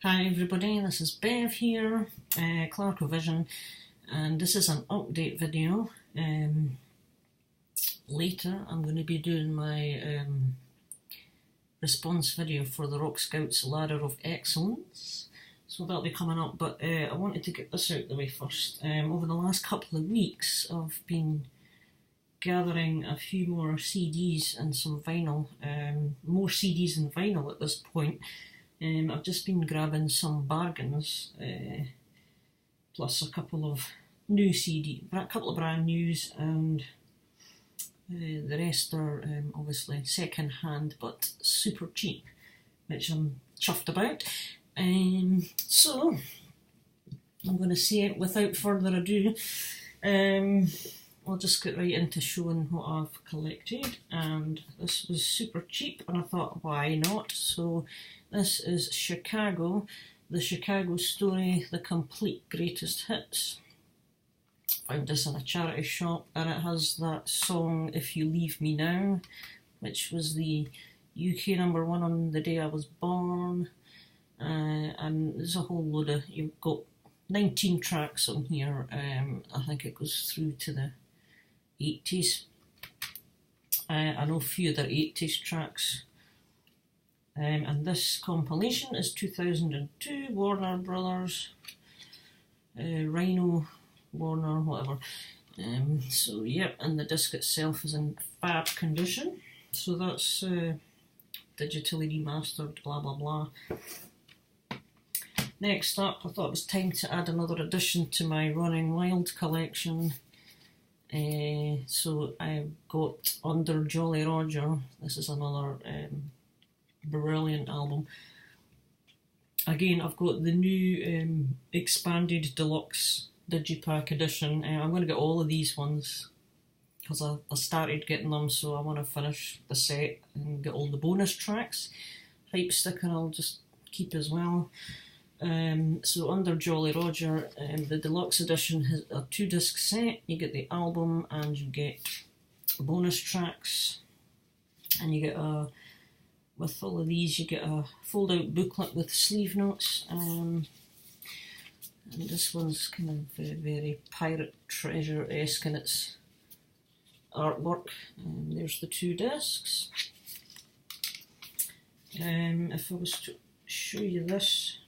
Hi everybody, this is Bev here, Clark Vision, and this is an update video. Later I'm going to be doing my response video for the Rock Scouts Ladder of Excellence, so that'll be coming up, but I wanted to get this out of the way first. Over the last couple of weeks I've been gathering a few more CDs and some vinyl, more CDs and vinyl at this point. I've just been grabbing some bargains, plus a couple of new a couple of brand news, and the rest are obviously second hand but super cheap, which I'm chuffed about. So I'm going to say it without further ado. I'll just get right into showing what I've collected, and this was super cheap and I thought why not. So this is Chicago, the Chicago Story, the complete greatest hits. Found this in a charity shop, and it has that song If You Leave Me Now, which was the UK #1 on the day I was born, and there's a whole load of, you've got 19 tracks on here. I think it goes through to the 80s. I know a few other 80s tracks. And this compilation is 2002, Warner Brothers, Rhino, Warner, whatever. So yep, and the disc itself is in fab condition. So that's digitally remastered, blah blah blah. Next up, I thought it was time to add another addition to my Running Wild collection. So I've got Under Jolly Roger. This is another brilliant album. Again, I've got the new expanded deluxe digipack edition. I'm going to get all of these ones because I started getting them, so I want to finish the set and get all the bonus tracks. Hype sticker I'll just keep as well. So Under Jolly Roger, the deluxe edition has a 2-disc set. You get the album and you get bonus tracks, and you get with all of these you get a fold out booklet with sleeve notes, and this one's kind of very pirate treasure-esque in its artwork. There's the 2 discs. If I was to show you this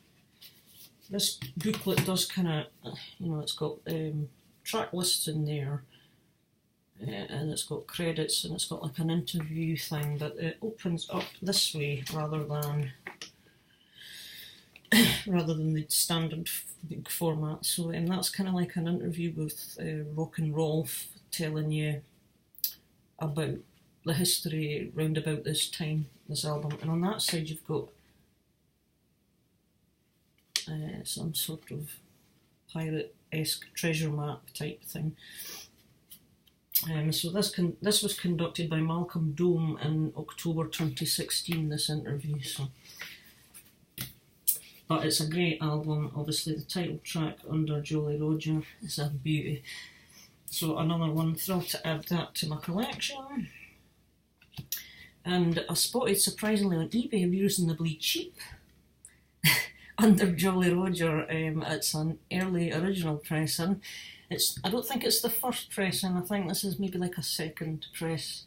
booklet does kind of, it's got track lists in there, and it's got credits, and it's got like an interview thing, but it opens up this way rather than the standard book format. So that's kind of like an interview with Rock and Rolf, telling you about the history round about this time, this album. And on that side you've got some sort of pirate-esque treasure map type thing. So this was conducted by Malcolm Dome in October 2016, this interview. But it's a great album. Obviously the title track, Under Jolly Roger, is a beauty. So another one, thrilled to add that to my collection. And I spotted surprisingly on eBay reasonably cheap Under Jolly Roger. It's an early original pressing. I don't think it's the first pressing. I think this is maybe like a second press.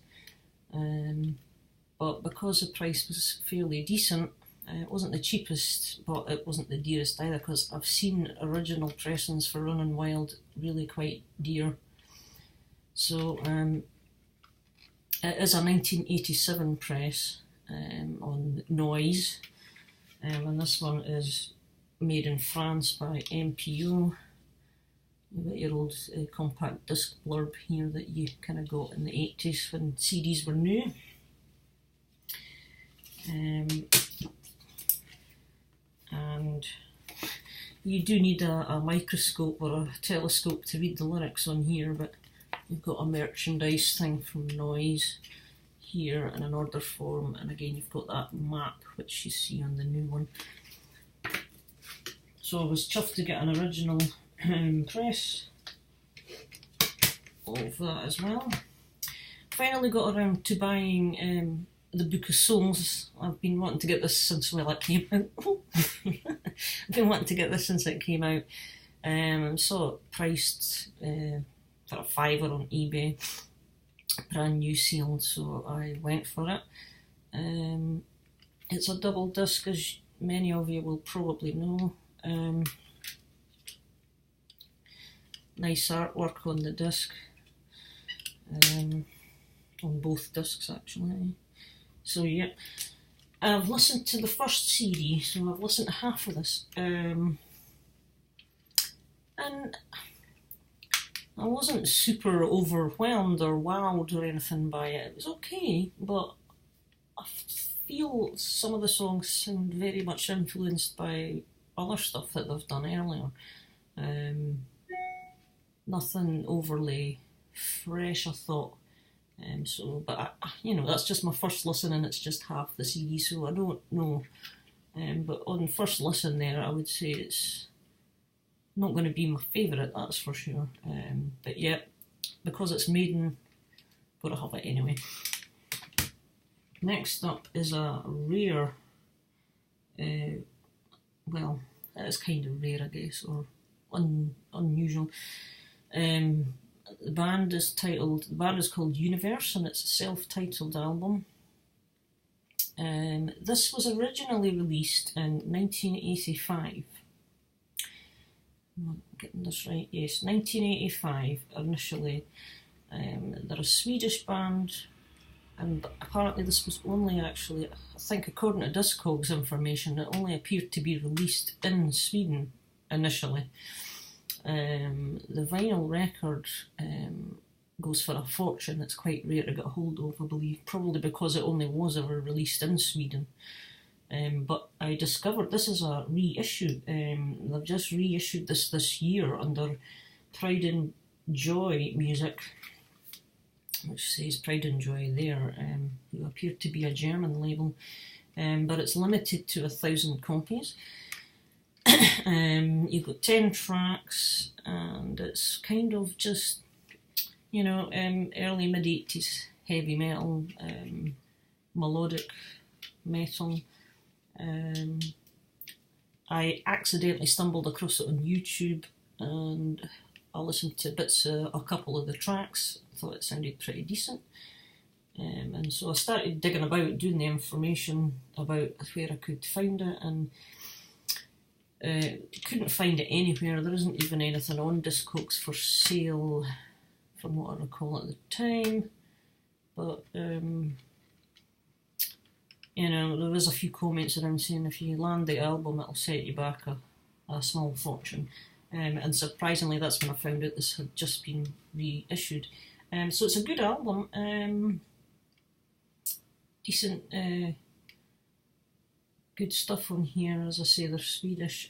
But because the price was fairly decent, it wasn't the cheapest, but it wasn't the dearest either, because I've seen original pressings for Running Wild really quite dear. So it is a 1987 press on Noise. And this one is made in France by MPO. You've got your old compact disc blurb here that you kind of got in the 80s when CDs were new. And you do need a microscope or a telescope to read the lyrics on here, but you've got a merchandise thing from Noise here in an order form, and again you've got that map which you see on the new one. So I was chuffed to get an original press of that as well. Finally got around to buying the Book of Souls. I've been wanting to get this since it came out. I've been wanting to get this since it came out. Saw it priced for a fiver on eBay, brand new sealed, so I went for it. It's a double disc, as many of you will probably know. Nice artwork on the disc, on both discs actually. So yeah, I've listened to the first CD, so I've listened to half of this, and I wasn't super overwhelmed or wowed or anything by it. It was okay, but I feel some of the songs sound very much influenced by other stuff that they've done earlier. Nothing overly fresh, I thought. But that's just my first listen, and it's just half the CD, so I don't know. But on first listen there, I would say it's not going to be my favourite, that's for sure. But yeah, because it's Maiden, gotta have it anyway. Next up is a rare, well, it's kind of rare, I guess, or unusual. The band is called Universe, and it's a self-titled album. This was originally released in 1985. Am I getting this right? Yes, 1985 initially. They're a Swedish band, and apparently this was only actually, I think according to Discogs information, it only appeared to be released in Sweden initially. The vinyl record goes for a fortune. It's quite rare to get a hold of, I believe, probably because it only was ever released in Sweden. But I discovered this is a reissue. They've just reissued this year under Pride and Joy Music, which says Pride and Joy there, who appear to be a German label, but it's limited to 1,000 copies. You've got 10 tracks, and it's kind of just, early mid-80s heavy metal, melodic metal. I accidentally stumbled across it on YouTube, and I listened to bits of a couple of the tracks. I thought it sounded pretty decent. And so I started digging about, doing the information about where I could find it, and couldn't find it anywhere. There isn't even anything on Discogs for sale, from what I recall at the time. But there was a few comments around saying if you land the album, it'll set you back a small fortune. And surprisingly, that's when I found out this had just been reissued. So it's a good album. Decent. Good stuff on here. As I say, they're Swedish.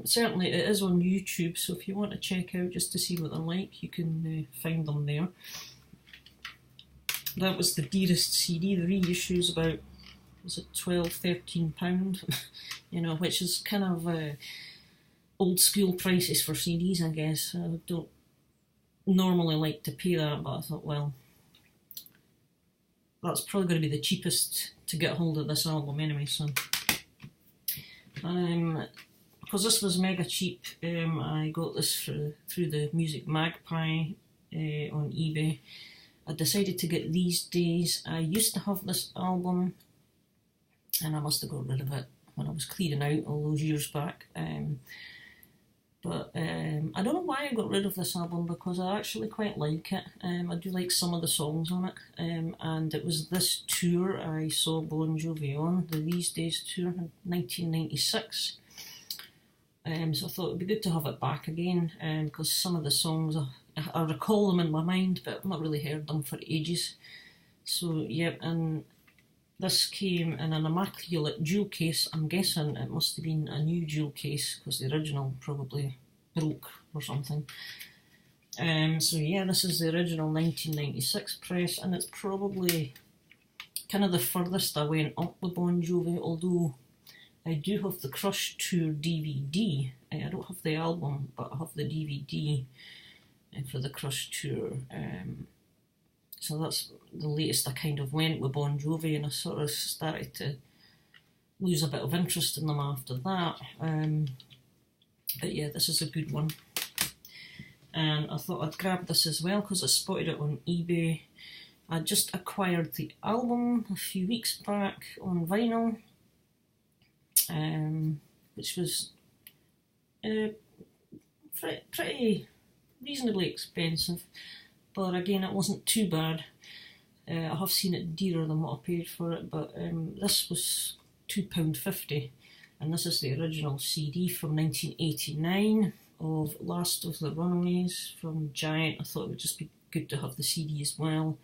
Certainly it is on YouTube, so if you want to check out just to see what they're like, you can find them there. That was the dearest CD. The reissue is about, was it £12-13, which is kind of old school prices for CDs, I guess. I don't normally like to pay that, but I thought, well, that's probably going to be the cheapest to get hold of this album anyway, so because this was mega cheap, I got this through the Music Magpie on eBay. I decided to get These Days. I used to have this album, and I must have got rid of it when I was clearing out all those years back. But I don't know why I got rid of this album, because I actually quite like it. I do like some of the songs on it, and it was this tour I saw Bon Jovi on, the These Days tour in 1996. So I thought it would be good to have it back again, because some of the songs, I recall them in my mind, but I've not really heard them for ages. So yeah, and this came in an immaculate jewel case. I'm guessing it must have been a new jewel case, because the original probably broke or something. So yeah, this is the original 1996 press, and it's probably kind of the furthest I went up with Bon Jovi, although I do have the Crush Tour DVD. I don't have the album, but I have the DVD for the Crush Tour. So that's the latest I kind of went with Bon Jovi, and I sort of started to lose a bit of interest in them after that. But yeah, this is a good one. And I thought I'd grab this as well because I spotted it on eBay. I just acquired the album a few weeks back on vinyl, which was pretty reasonably expensive, but again, it wasn't too bad. I have seen it dearer than what I paid for it, but this was £2.50, and this is the original CD from 1989 of Last of the Runaways from Giant. I thought it would just be good to have the CD as well.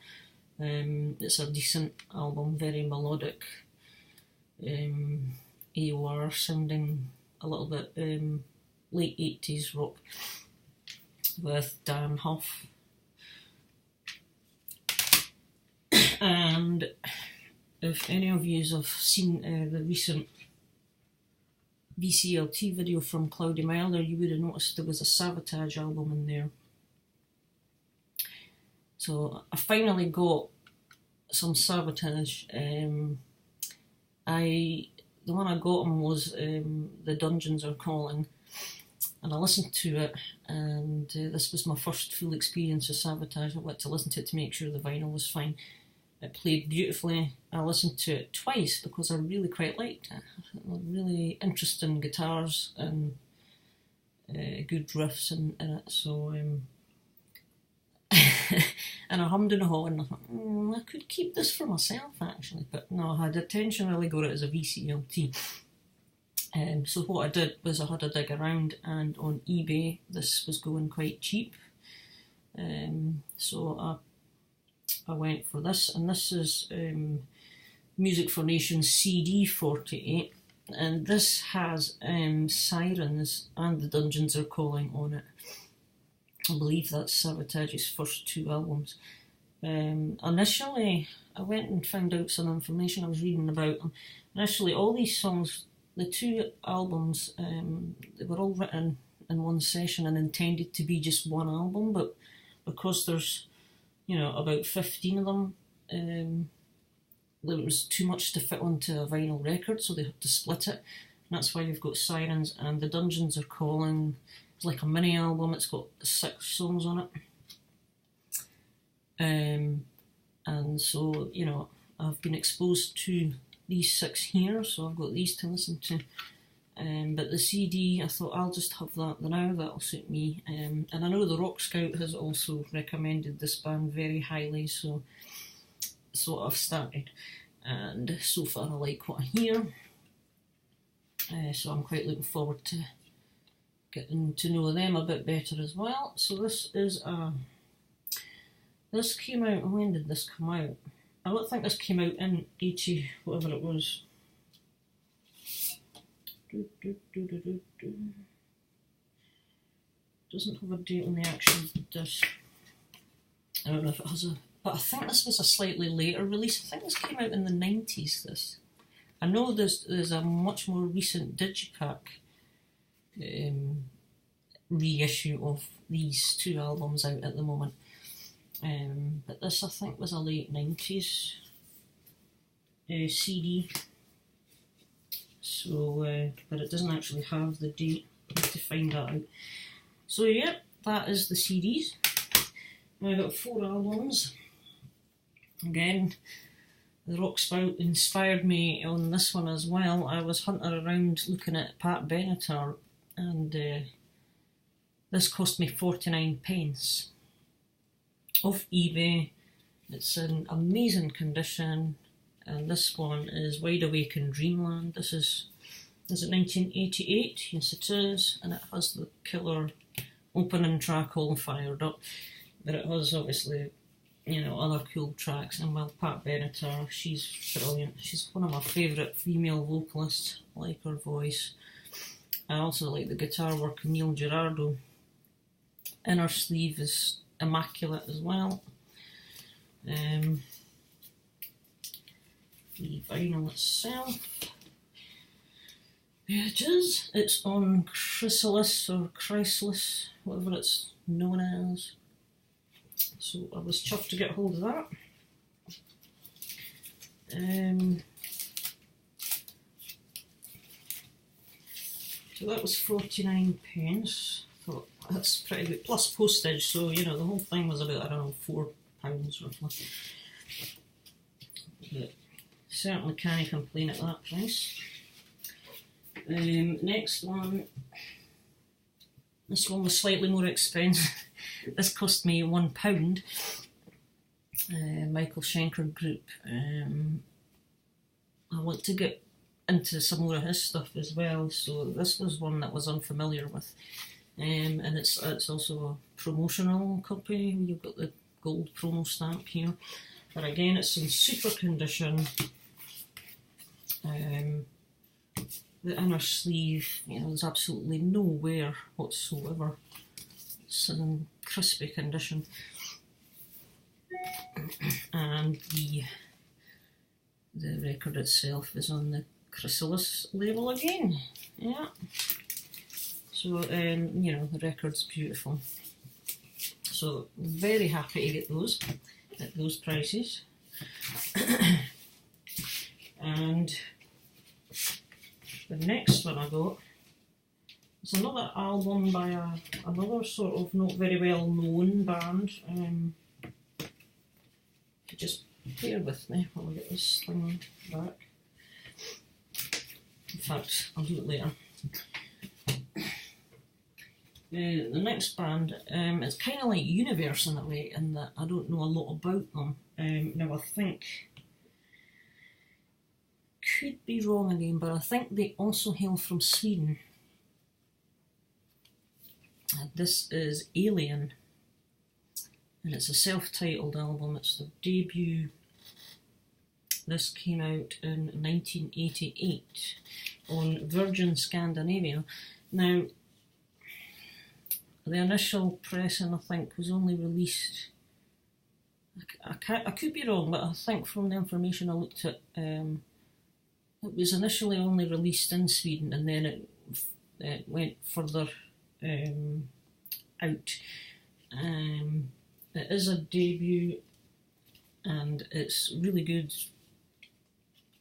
It's a decent album, very melodic, AOR sounding, a little bit late 80s rock with Dan Huff. And if any of you have seen the recent VCLT video from Cloudy Milder, you would have noticed there was a Sabotage album in there. So I finally got some Sabotage. The one I got them was The Dungeons Are Calling, and I listened to it, and this was my first full experience of Sabotage. I wanted to listen to it to make sure the vinyl was fine. It played beautifully. I listened to it twice because I really quite liked it. Really interesting guitars and good riffs in it. So, and I hummed and hawed, and I thought, I could keep this for myself actually. But no, I had intentionally got it as a VCLT. So what I did was I had a dig around, and on eBay this was going quite cheap. So I went for this, and this is Music for Nations CD 48, and this has Sirens and The Dungeons Are Calling on it. I believe that's Sabotage's first two albums. Initially, I went and found out some information I was reading about them. Initially, all these songs, the two albums, they were all written in one session and intended to be just one album, but because there's about 15 of them, there was too much to fit onto a vinyl record, so they had to split it. And that's why you've got Sirens and The Dungeons Are Calling. It's like a mini album, it's got 6 songs on it. And so, I've been exposed to these 6 here, so I've got these to listen to. But the CD, I thought I'll just have that now, that'll suit me. And I know the Rock Scout has also recommended this band very highly, so I've started. And so far I like what I hear. So I'm quite looking forward to getting to know them a bit better as well. So this is this came out, when did this come out? I don't think this came out in 80, whatever it was. Doesn't have a date on the actual disc. I don't know if it has but I think this was a slightly later release. I think this came out in the 90s, this. I know there's a much more recent Digipack reissue of these 2 albums out at the moment. But this I think was a late 90s CD. So, but it doesn't actually have the date. I have to find that out. So yeah, that is the CDs. I got 4 albums. Again, the Rock Spout inspired me on this one as well. I was hunting around looking at Pat Benatar, and this cost me 49p off eBay. It's in amazing condition. And this one is Wide Awake in Dreamland. Is it 1988? Yes it is, and it has the killer opening track all fired up. But it has obviously, other cool tracks, and well, Pat Benatar, she's brilliant. She's one of my favourite female vocalists. I like her voice. I also like the guitar work of Neil Girardo. Inner Sleeve is immaculate as well. The vinyl itself, pages, it's on Chrysalis or Chrysalis, whatever it's known as. So I was chuffed to get hold of that. So that was 49 pence. Thought that's pretty good, plus postage, so you know the whole thing was about, I don't know, £4 roughly. But certainly can't complain at that price. Next one, this one was slightly more expensive. This cost me £1. Michael Schenker Group. I want to get into some more of his stuff as well, so this was one that I was unfamiliar with. And it's also a promotional copy. You've got the gold promo stamp here, but again it's in super condition. The inner sleeve, you know, there's absolutely no wear whatsoever. It's in crispy condition, and the record itself is on the chrysalis label again. Yeah. So, you know, the record's beautiful. So, very happy to get those at those prices. And the next one I got is another album by another sort of not very well known band. Just bear with me while I get this thing back. In fact, I'll do it later. The next band, it's kind of like Universe in a way, in that I don't know a lot about them. Now I think, could be wrong again, but I think they also hail from Sweden. This is Alien, and it's a self-titled album. It's their debut. This came out in 1988 on Virgin Scandinavia. Now, the initial pressing, I think, was only released, I could be wrong, but I think from the information I looked at, it was initially only released in Sweden, and then it went further out. It is a debut, and it's really good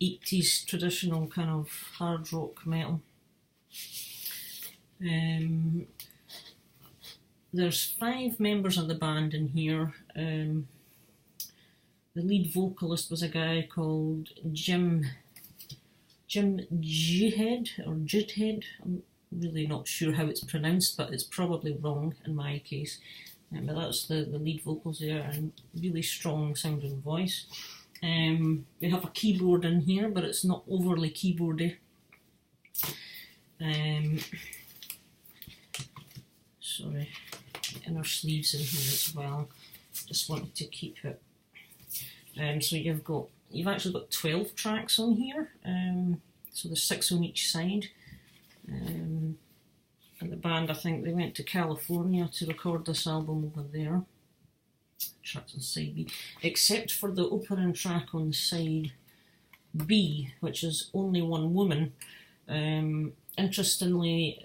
80s traditional kind of hard rock metal. There's 5 members of the band in here. The lead vocalist was a guy called Jim Jidhead, or Jidhead. I'm really not sure how it's pronounced, but it's probably wrong in my case. But that's the lead vocals there, and really strong sounding voice. We have a keyboard in here, but it's not overly keyboardy. Sorry, the inner sleeves in here as well. Just wanted to keep it. So you've actually got 12 tracks on here. So there's 6 on each side. And the band, I think they went to California to record this album over there. Tracks on side B, except for the opening track on side B, which is only one woman. Interestingly,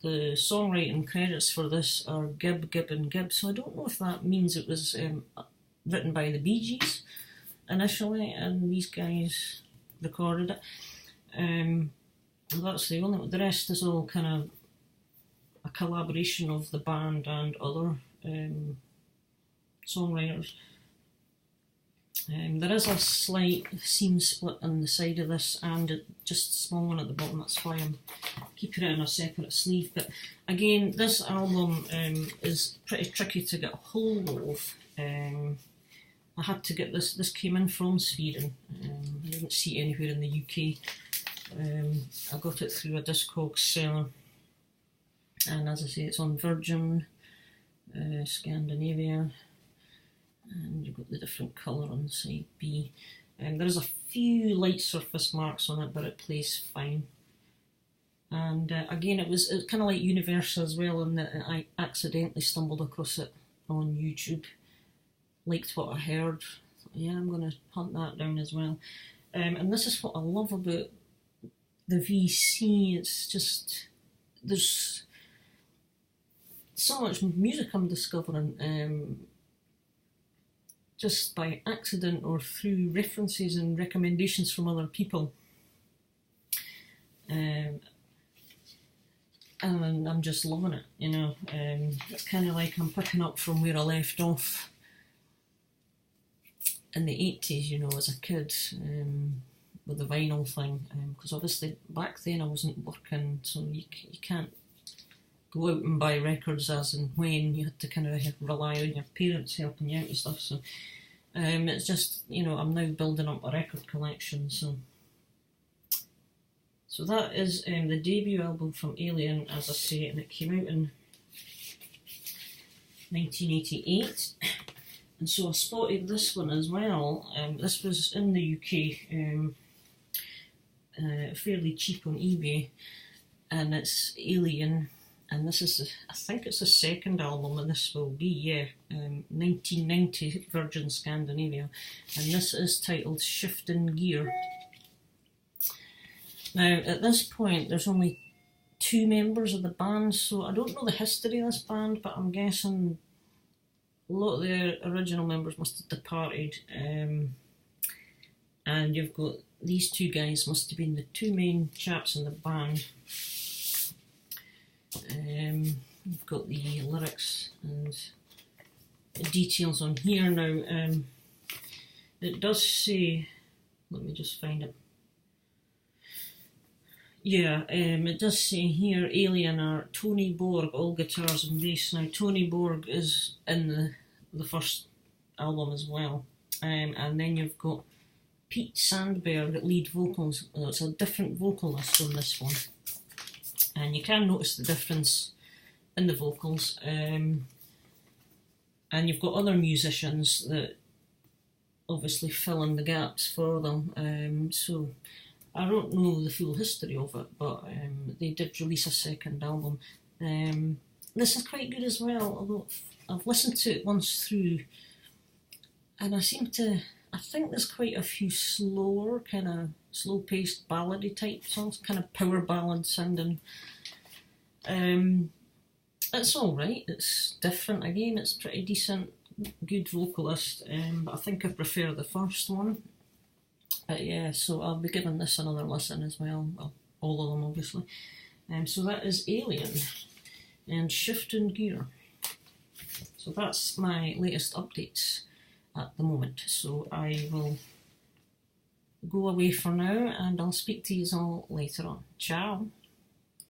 the songwriting credits for this are Gibb, and Gibb, so I don't know if that means it was written by the Bee Gees initially, and these guys recorded it. That's the only one. The rest is all kind of a collaboration of the band and other songwriters. There is a slight seam split on the side of this, and just a small one at the bottom. That's why I'm keeping it in a separate sleeve. But again, this album is pretty tricky to get a hold of. I had to get this. This came in from Sweden. I didn't see it anywhere in the UK. I got it through a Discogs seller, and as I say, it's on Virgin Scandinavia, and you've got the different colour on side B. There is a few light surface marks on it, but it plays fine. And again, it was kind of like Universe as well, in that I accidentally stumbled across it on YouTube. Liked what I heard. Thought, yeah, I'm going to hunt that down as well. And this is what I love about the VC. It's just, there's so much music I'm discovering just by accident or through references and recommendations from other people. and I'm just loving it, you know. It's kind of like I'm picking up from where I left off in the 80s, you know, as a kid, with the vinyl thing, because obviously back then I wasn't working, so you can't go out and buy records as and when. You had to kind of rely on your parents helping you out and stuff, so it's just, you know, I'm now building up a record collection, so that is the debut album from Alien, as I say, and it came out in 1988. And so I spotted this one as well. This was in the UK, fairly cheap on eBay, and it's Alien. And this is, I think it's the second album, and this will be, yeah, 1990, Virgin Scandinavia. And this is titled Shifting Gear. Now, at this point, there's only 2 members of the band, so I don't know the history of this band, but I'm guessing a lot of the original members must have departed. And you've got these 2 guys must have been the 2 main chaps in the band. You've got the lyrics and the details on here now. It does say, let me just find it. Yeah, it does say here Alien are Tony Borg, all guitars and bass. Now Tony Borg is in the first album as well. And then you've got Pete Sandberg at lead vocals. It's a different vocalist on this one. And you can notice the difference in the vocals. And you've got other musicians that obviously fill in the gaps for them. So I don't know the full history of it, but they did release a second album. This is quite good as well, although I've listened to it once through, and I think there's quite a few slower, kind of slow-paced ballady type songs, kind of power ballad sounding. It's alright, it's different again, it's pretty decent, good vocalist, but I think I prefer the first one. But yeah, so I'll be giving this another listen as well, all of them obviously. So that is Alien and Shifting Gear. So that's my latest updates at the moment. So I will go away for now and I'll speak to you all later on. Ciao!